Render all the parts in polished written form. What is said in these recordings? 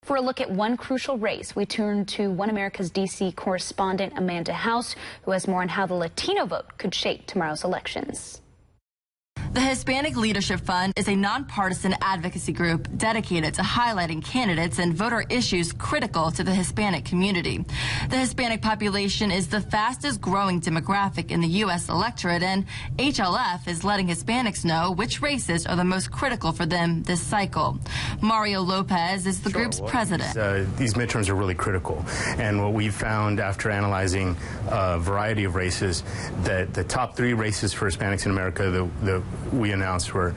For a look at one crucial race, we turn to One America's D.C. correspondent Amanda House, who has more on how the Latino vote could shape tomorrow's elections. The Hispanic Leadership Fund is a nonpartisan advocacy group dedicated to highlighting candidates and voter issues critical to the Hispanic community. The Hispanic population is the fastest growing demographic in the U.S. electorate, and HLF is letting Hispanics know which races are the most critical for them this cycle. Mario Lopez is the group's president. These midterms are really critical, and what we found after analyzing a variety of races, that the top 3 races for Hispanics in America, we announced were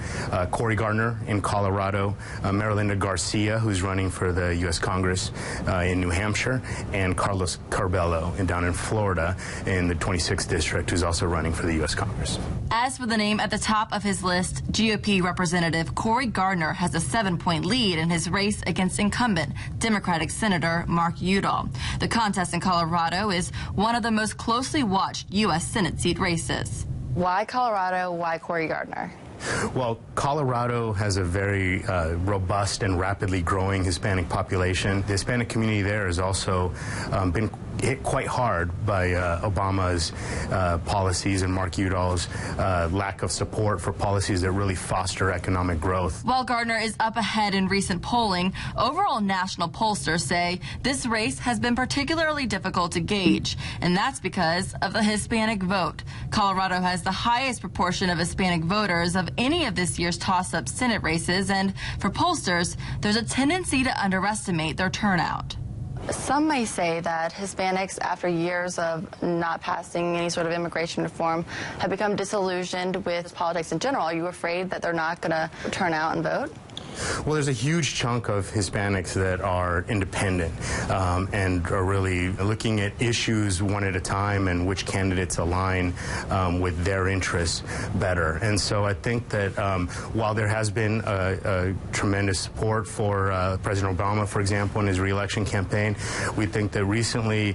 Cory Gardner in Colorado, Marilinda Garcia, who's running for the U.S. Congress in New Hampshire, and Carlos Carbello down in Florida in the 26th district, who's also running for the U.S. Congress. As for the name at the top of his list, GOP Representative Cory Gardner has a 7-point lead in his race against incumbent Democratic Senator Mark Udall. The contest in Colorado is one of the most closely watched U.S. Senate seat races. Why Colorado? Why Cory Gardner? Well, Colorado has a very robust and rapidly growing Hispanic population. The Hispanic community there has also been hit quite hard by Obama's policies and Mark Udall's lack of support for policies that really foster economic growth. While Gardner is up ahead in recent polling, overall national pollsters say this race has been particularly difficult to gauge, and that's because of the Hispanic vote. Colorado has the highest proportion of Hispanic voters of any of this year's toss-up Senate races, and for pollsters, there's a tendency to underestimate their turnout. Some may say that Hispanics, after years of not passing any sort of immigration reform, have become disillusioned with politics in general. Are you afraid that they're not going to turn out and vote? Well, there's a huge chunk of Hispanics that are independent and are really looking at issues one at a time and which candidates align with their interests better. And so I think that while there has been a tremendous support for President Obama, for example, in his re-election campaign, we think that recently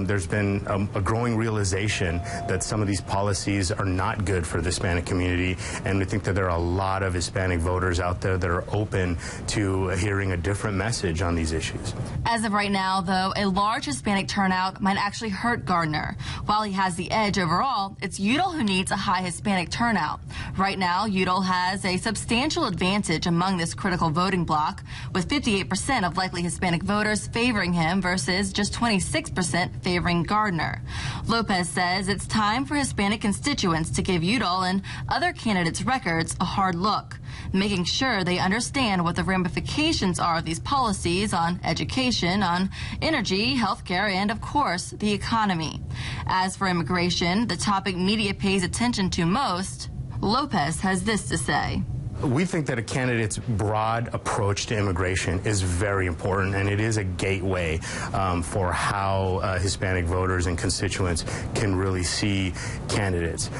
there's been a growing realization that some of these policies are not good for the Hispanic community, and we think that there are a lot of Hispanic voters out there that are open to hearing a different message on these issues. As of right now, though, a large Hispanic turnout might actually hurt Gardner. While he has the edge overall, it's Udall who needs a high Hispanic turnout. Right now, Udall has a substantial advantage among this critical voting bloc, with 58% of likely Hispanic voters favoring him versus just 26% favoring Gardner. Lopez says it's time for Hispanic constituents to give Udall and other candidates' records a hard look, making sure they understand what the ramifications are of these policies on education, on energy, healthcare, and, of course, the economy. As for immigration, the topic media pays attention to most, Lopez has this to say. We think that a candidate's broad approach to immigration is very important, and it is a gateway for how Hispanic voters and constituents can really see candidates.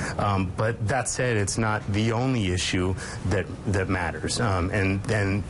But that said, it's not the only issue that matters. And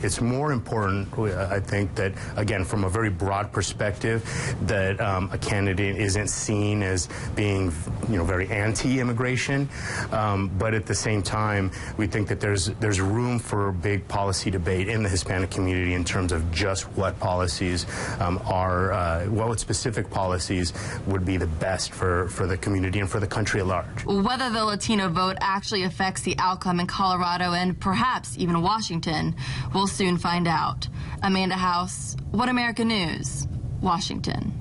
it's more important, I think, that, again, from a very broad perspective, that a candidate isn't seen as being, very anti-immigration. But at the same time, we think that there's room for a big policy debate in the Hispanic community in terms of just what policies what specific policies would be the best for the community and for the country at large. Whether the Latino vote actually affects the outcome in Colorado and perhaps even Washington, we'll soon find out. Amanda House, One America News, Washington.